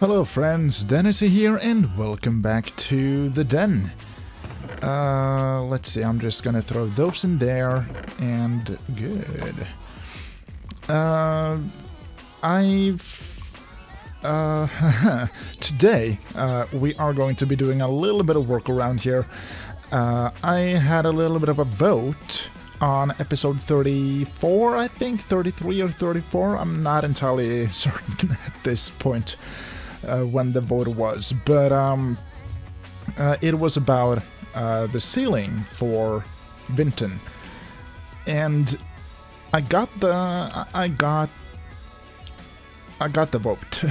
Hello friends, Denasy here and welcome back to the den. Let's see, I'm just gonna throw those in there and good. Today we are going to be doing a little bit of work around here. I had a little bit of a vote on episode 34, I think, 33 or 34, I'm not entirely certain at this point. When the vote was, but it was about the ceiling for Weepin, and I got the vote.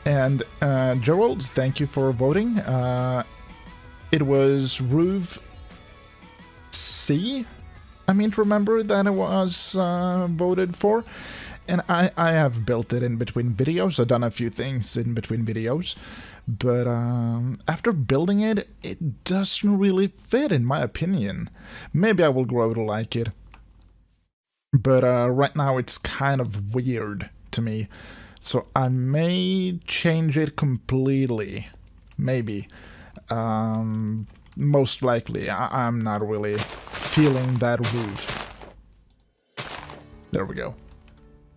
And Gerald, thank you for voting. It was roof C. I mean to remember that it was voted for. And I have built it in between videos. I've done a few things in between videos. But after building it, it doesn't really fit, in my opinion. Maybe I will grow to like it. But right now it's kind of weird to me. So I may change it completely. Maybe. Most likely. I'm not really feeling that roof. There we go.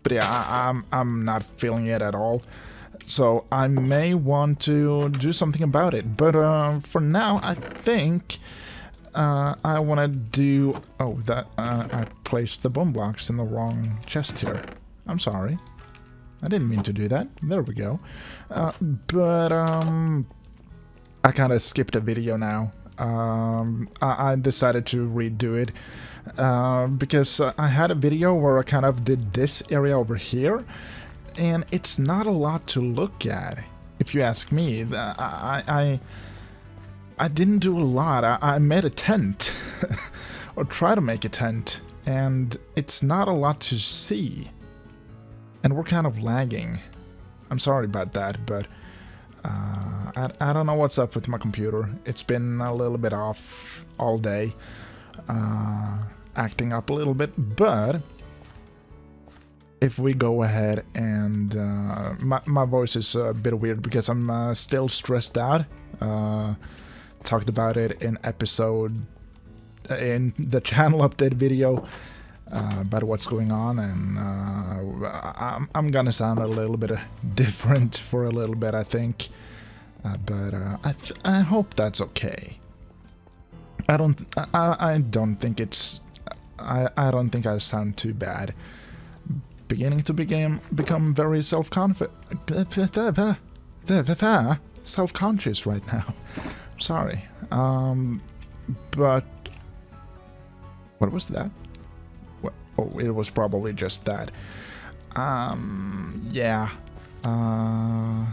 But yeah, I'm not feeling it at all. So I may want to do something about it. But for now, I think I want to do... Oh, that I placed the bone blocks in the wrong chest here. I'm sorry. I didn't mean to do that. There we go. I kind of skipped a video now. I decided to redo it. Because I had a video where I kind of did this area over here, and it's not a lot to look at, if you ask me. I didn't do a lot. I made a tent, or try to make a tent, and it's not a lot to see. And we're kind of lagging. I'm sorry about that, but I don't know what's up with my computer. It's been a little bit off all day. Acting up a little bit, but if we go ahead and my voice is a bit weird because I'm still stressed out. Talked about it in the channel update video about what's going on, and I'm gonna sound a little bit different for a little bit, I think, but I hope that's okay. I don't think it's. I don't think I sound too bad. Beginning to become very self-conscious right now. Sorry. But what was that? What? Oh, it was probably just that. Yeah. I'm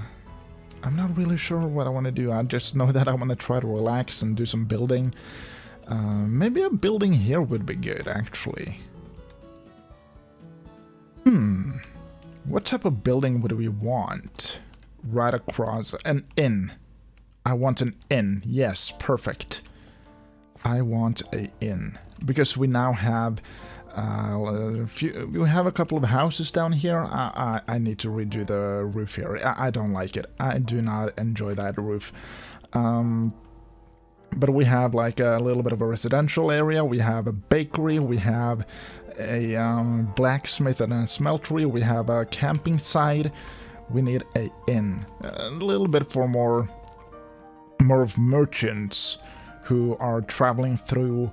not really sure what I want to do. I just know that I want to try to relax and do some building. Maybe a building here would be good, actually. What type of building would we want? Right across... An inn. I want an inn. Yes, perfect. I want an inn. Because we now have... we have a couple of houses down here. I need to redo the roof here. I don't like it. I do not enjoy that roof. But we have like a little bit of a residential area, we have a bakery, we have a blacksmith and a smeltery, we have a camping site, we need an inn. A little bit for more of merchants who are traveling through,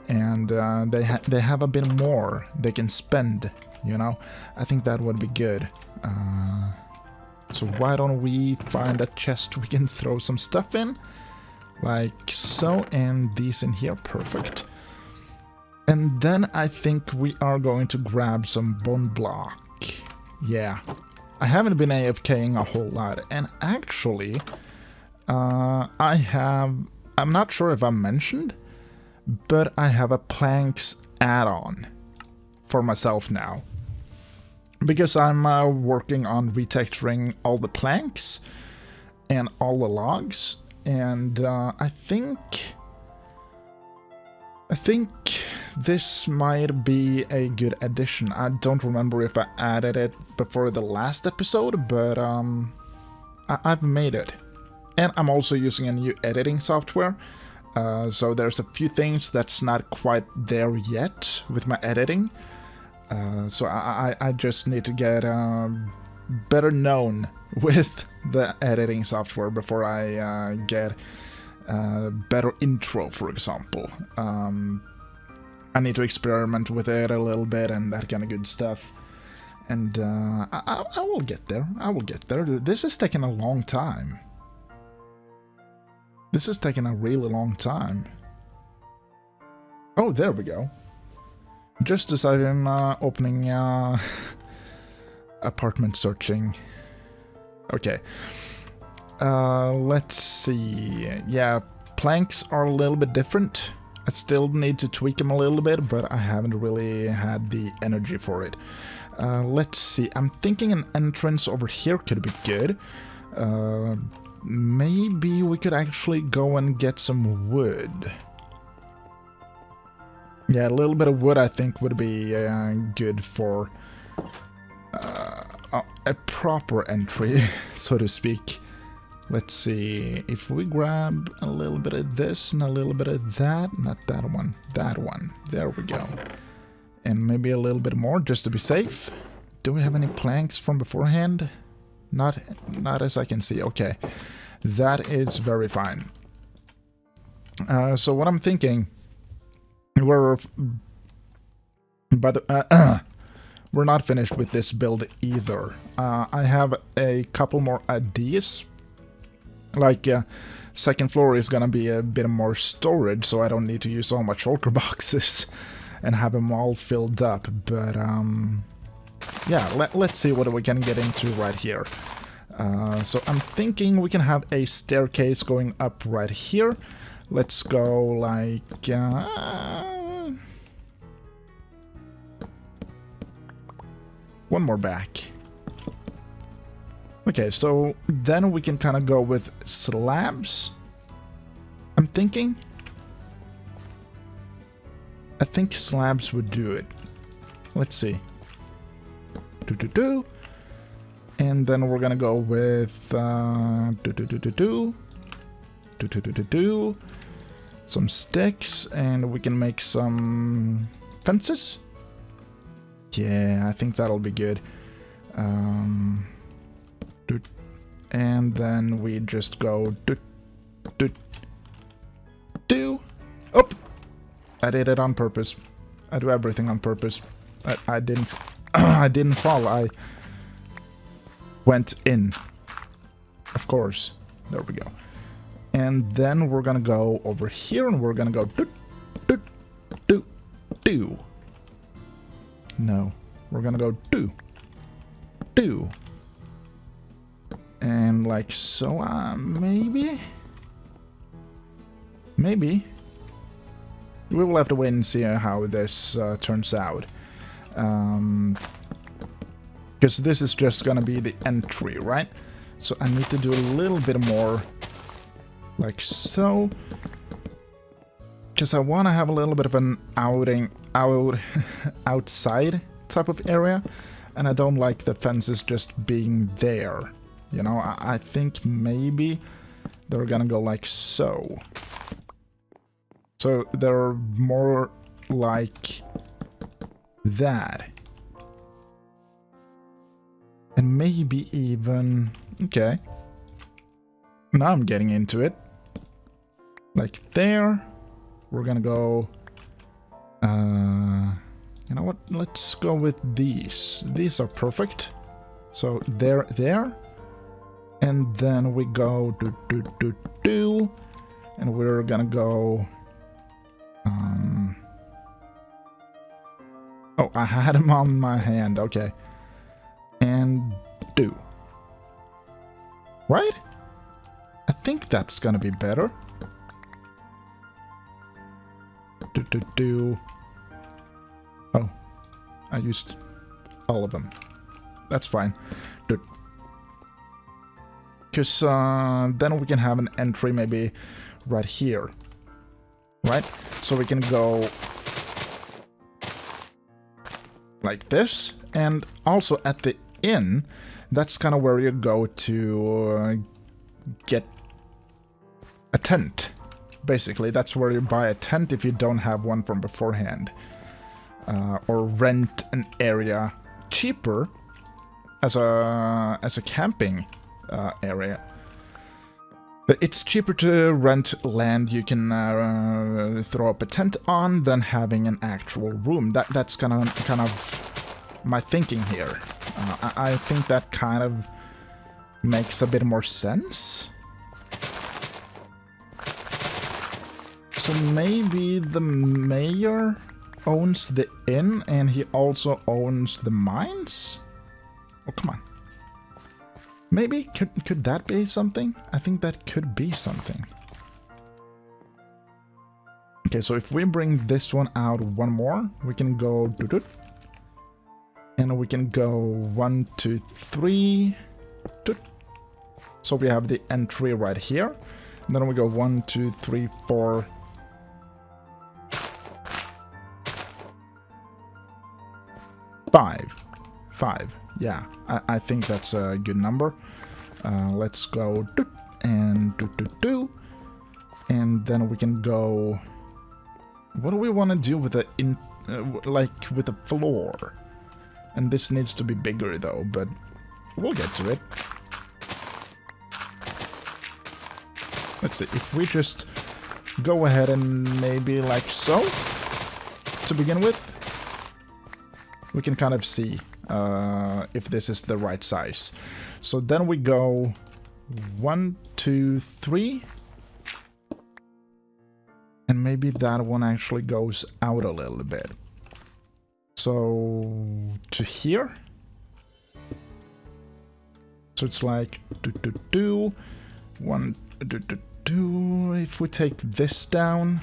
and they have a bit more they can spend, you know? I think that would be good. So why don't we find a chest we can throw some stuff in? Like so, and these in here, perfect. And then I think we are going to grab some bone block. Yeah, I haven't been AFKing a whole lot, and actually, I'm not sure if I mentioned, but I have a planks add-on for myself now. Because I'm working on retexturing all the planks and all the logs. And I think this might be a good addition. I don't remember if I added it before the last episode, but I've made it. And I'm also using a new editing software. So there's a few things that's not quite there yet with my editing. So I just need to get better known with the editing software before I get a better intro, for example. I need to experiment with it a little bit and that kind of good stuff. And I will get there. I will get there. This is taking a long time. This is taking a really long time. Oh, there we go. Just as I'm opening apartment searching. Okay. Let's see. Yeah, planks are a little bit different. I still need to tweak them a little bit, but I haven't really had the energy for it. Let's see. I'm thinking an entrance over here could be good. Maybe we could actually go and get some wood. Yeah, a little bit of wood I think would be good for a proper entry, so to speak. Let's see, if we grab a little bit of this and a little bit of that, not that one, that one, there we go. And maybe a little bit more just to be safe. Do we have any planks from beforehand? Not as I can see, okay. That is very fine. So what I'm thinking, we're not finished with this build either. I have a couple more ideas. Like, second floor is gonna be a bit more storage, so I don't need to use so much shulker boxes and have them all filled up. But, yeah, let's see what we can get into right here. So I'm thinking we can have a staircase going up right here. Let's go like... one more back. Okay, so then we can kind of go with slabs. I'm thinking. I think slabs would do it. Let's see. And then we're gonna go with some sticks, and we can make some fences. Yeah, I think that'll be good. And then we just go Oh! I did it on purpose. I do everything on purpose. I didn't I didn't fall. I went in. Of course. There we go. And then we're gonna go over here and we're gonna go do. No. We're gonna go do. And like so, maybe? Maybe. We will have to wait and see how this turns out. Because this is just gonna be the entry, right? So I need to do a little bit more like so. Because I want to have a little bit of an outside type of area. And I don't like the fences just being there. You know, I think maybe they're gonna go like so. So they're more like that. And maybe even... Okay. Now I'm getting into it. Like there. We're gonna go... you know what? Let's go with these. These are perfect. So they're there. And then we go do. And we're gonna go... Oh, I had him on my hand. Okay. And do. Right? I think that's gonna be better. Do. Oh. I used all of them. That's fine. Because then we can have an entry maybe right here. Right? So we can go like this. And also at the inn, that's kind of where you go to get a tent. Basically, that's where you buy a tent if you don't have one from beforehand. Or rent an area cheaper as a camping area. But it's cheaper to rent land you can throw up a tent on than having an actual room. That's kind of my thinking here. I think that kind of makes a bit more sense. So maybe the mayor owns the inn and he also owns the mines? Oh, come on. Maybe, could that be something? I think that could be something. Okay, so if we bring this one out one more, we can go... Doo-doo, and we can go 1, 2, 3... Doo. So we have the entry right here. And then we go 1, 2, 3, 4... 5. Yeah, I think that's a good number. Let's go and and then we can go. What do we want to do with the like with the floor? And this needs to be bigger though, but we'll get to it. Let's see if we just go ahead and maybe like so to begin with. We can kind of see if this is the right size. So then we go 1, 2, 3. And maybe that one actually goes out a little bit. So to here. So it's like 1, if we take this down.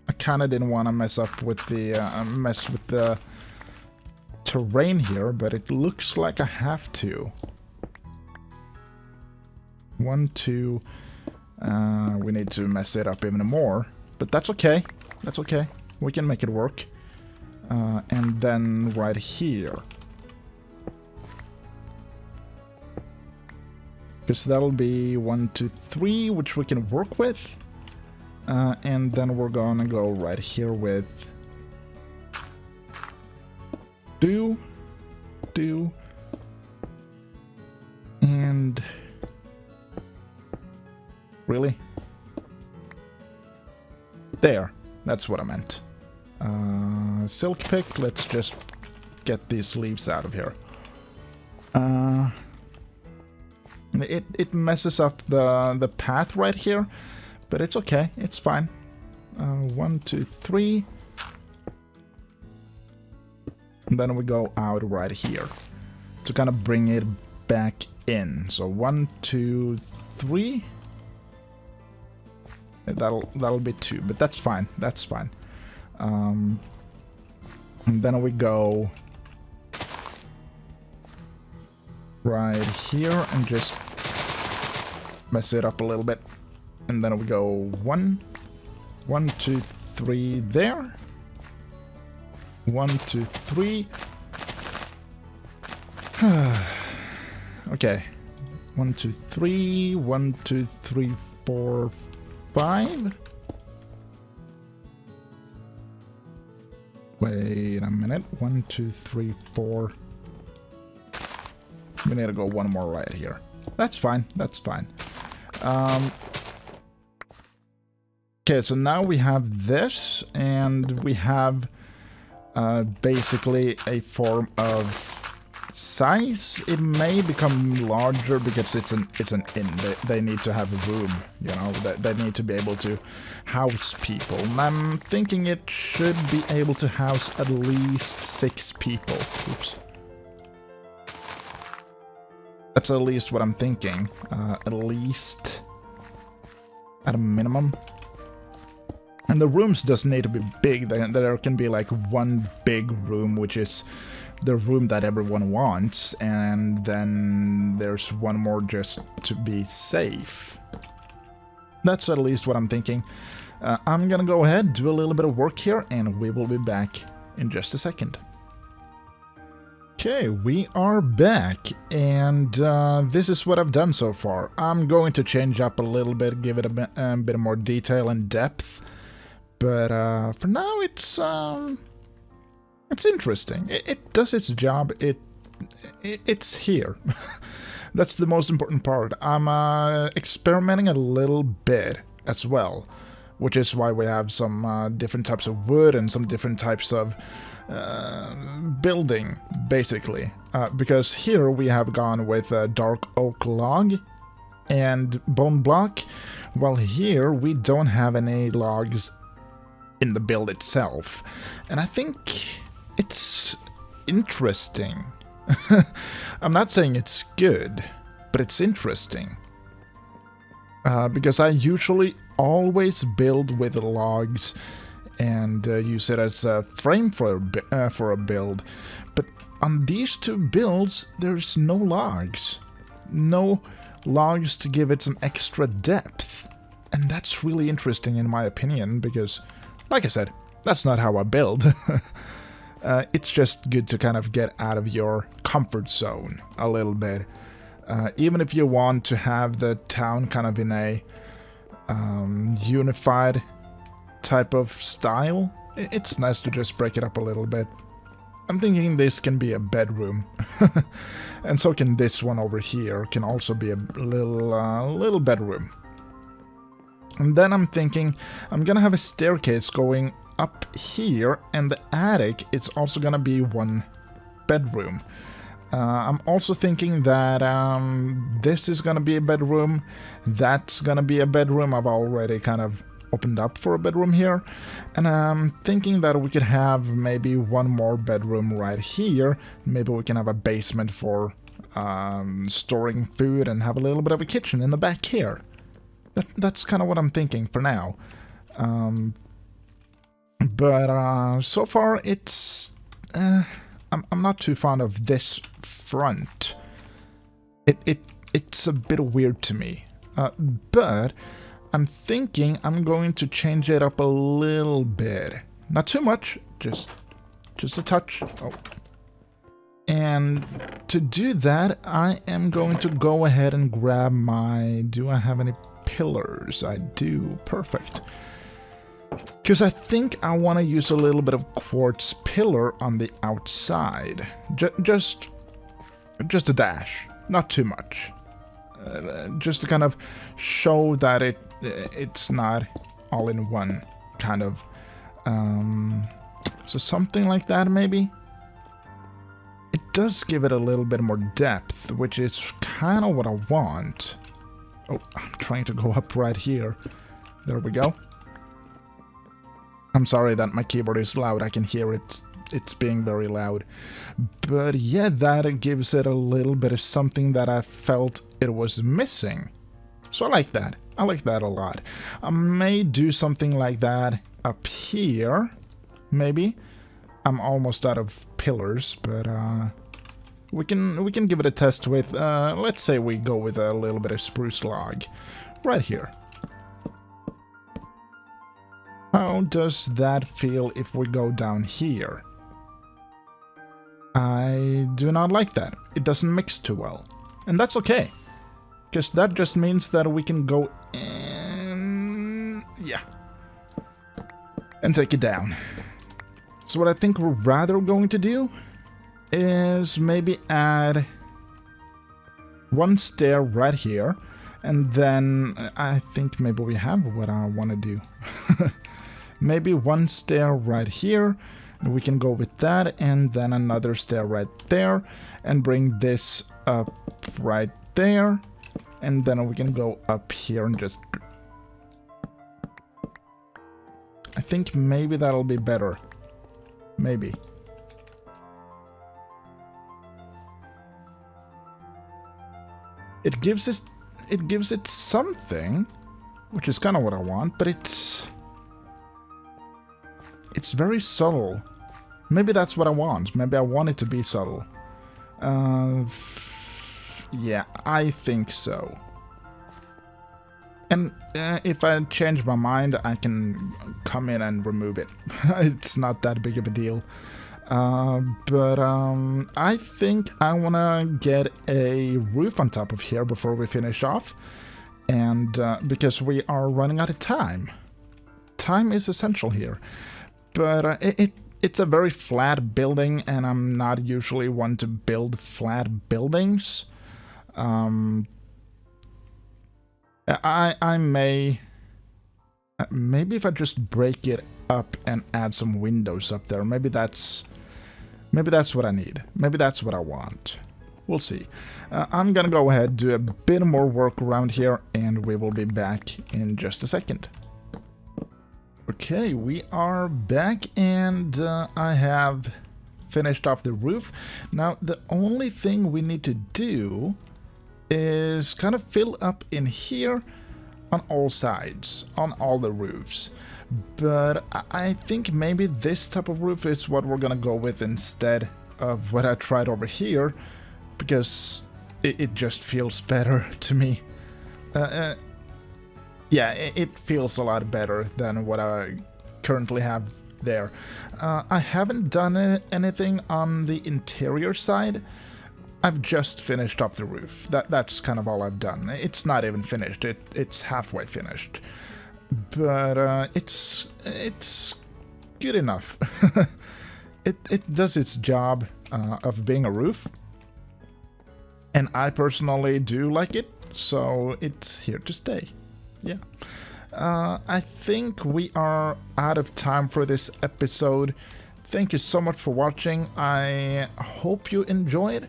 I kind of didn't want to mess with the terrain here, but it looks like I have to. 1, 2. We need to mess it up even more, but that's okay. That's okay. We can make it work. And then right here, because that'll be 1, 2, 3, which we can work with. And then we're gonna go right here with do, and really? There, that's what I meant. Silk pick, let's just get these leaves out of here. It messes up the path right here, but it's okay, it's fine. 1, 2, 3. And then we go out right here to kind of bring it back in. So 1, 2, 3. That'll be 2, but that's fine. That's fine. And then we go right here and just mess it up a little bit. And then we go 1, 2, 3 there. 1, 2, 3. Okay. 1, 2, 3. 1, 2, 3, 4, 5. Wait a minute. 1, 2, 3, 4. We need to go one more right here. That's fine. That's fine. Okay, so now we have this, and we have basically a form of size. It may become larger because it's an inn. They need to have a room, you know. They need to be able to house people. And I'm thinking it should be able to house at least 6 people. Oops. That's at least what I'm thinking. At least at a minimum. And the rooms doesn't need to be big. There can be like one big room, which is the room that everyone wants, and then there's one more just to be safe. That's at least what I'm thinking. I'm gonna go ahead, do a little bit of work here, and we will be back in just a second. Okay, we are back, and this is what I've done so far. I'm going to change up a little bit, give it a bit more detail and depth, but for now it's interesting. It does its job. It's here. That's the most important part. I'm experimenting a little bit as well, which is why we have some different types of wood and some different types of building, basically, because here we have gone with a dark oak log and bone block, while here we don't have any logs in the build itself, and I think it's interesting. I'm not saying it's good, but it's interesting, because I usually always build with logs and use it as a frame for a build, but on these two builds there's no logs. No logs to give it some extra depth, and that's really interesting in my opinion, because, like I said, that's not how I build. It's just good to kind of get out of your comfort zone a little bit. Even if you want to have the town kind of in a unified type of style, it's nice to just break it up a little bit. I'm thinking this can be a bedroom, and so can this one over here, can also be a little bedroom. And then I'm thinking I'm gonna have a staircase going up here, and the attic is also gonna be one bedroom. I'm also thinking that this is gonna be a bedroom, that's gonna be a bedroom. I've already kind of opened up for a bedroom here, and I'm thinking that we could have maybe one more bedroom right here. Maybe we can have a basement for storing food and have a little bit of a kitchen in the back here. That's kind of what I'm thinking for now. But so far it's I'm not too fond of this front. It's a bit weird to me, but I'm thinking I'm going to change it up a little bit. Not too much, just a touch. Oh. And to do that, I am going to go ahead and grab my... Do I have any pillars? I do. Perfect. Because I think I want to use a little bit of quartz pillar on the outside. Just a dash. Not too much. Just to kind of show that it's not all in one, kind of. So something like that, maybe? It does give it a little bit more depth, which is kind of what I want. Oh, I'm trying to go up right here. There we go. I'm sorry that my keyboard is loud. I can hear it. It's being very loud. But yeah, that gives it a little bit of something that I felt it was missing. So I like that. I like that a lot. I may do something like that up here. Maybe. I'm almost out of pillars, but we can give it a test with let's say we go with a little bit of spruce log right here. How does that feel if we go down here? I do not like that. It doesn't mix too well. And that's okay. Because that just means that we can go in... Yeah. And take it down. So what I think we're rather going to do is maybe add one stair right here. And then I think maybe we have what I want to do. Maybe one stair right here. We can go with that, and then another stair right there, and bring this up right there, and then we can go up here and just... I think maybe that'll be better. Maybe. It gives it something, which is kind of what I want, but it's very subtle. Maybe that's what I want. Maybe I want it to be subtle. Yeah, I think so. And if I change my mind, I can come in and remove it. It's not that big of a deal. But I think I want to get a roof on top of here before we finish off. And because we are running out of time. Time is essential here. But it's a very flat building, and I'm not usually one to build flat buildings. I may... maybe if I just break it up and add some windows up there, maybe that's what I need. Maybe that's what I want. We'll see. I'm gonna go ahead, do a bit more work around here, and we will be back in just a second. Okay, we are back, and I have finished off the roof. Now, the only thing we need to do is kind of fill up in here on all sides, on all the roofs. But I think maybe this type of roof is what we're gonna go with instead of what I tried over here, because it just feels better to me. Yeah, it feels a lot better than what I currently have there. I haven't done anything on the interior side. I've just finished off the roof. That's kind of all I've done. It's not even finished. It's halfway finished. But it's good enough. It does its job of being a roof. And I personally do like it, so it's here to stay. Yeah. I think we are out of time for this episode. Thank you so much for watching. I hope you enjoyed,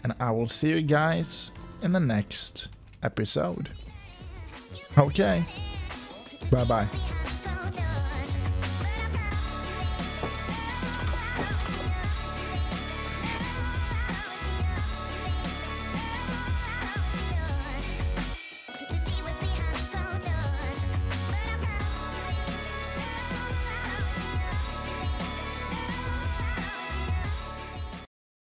and I will see you guys in the next episode. Okay. Bye-bye.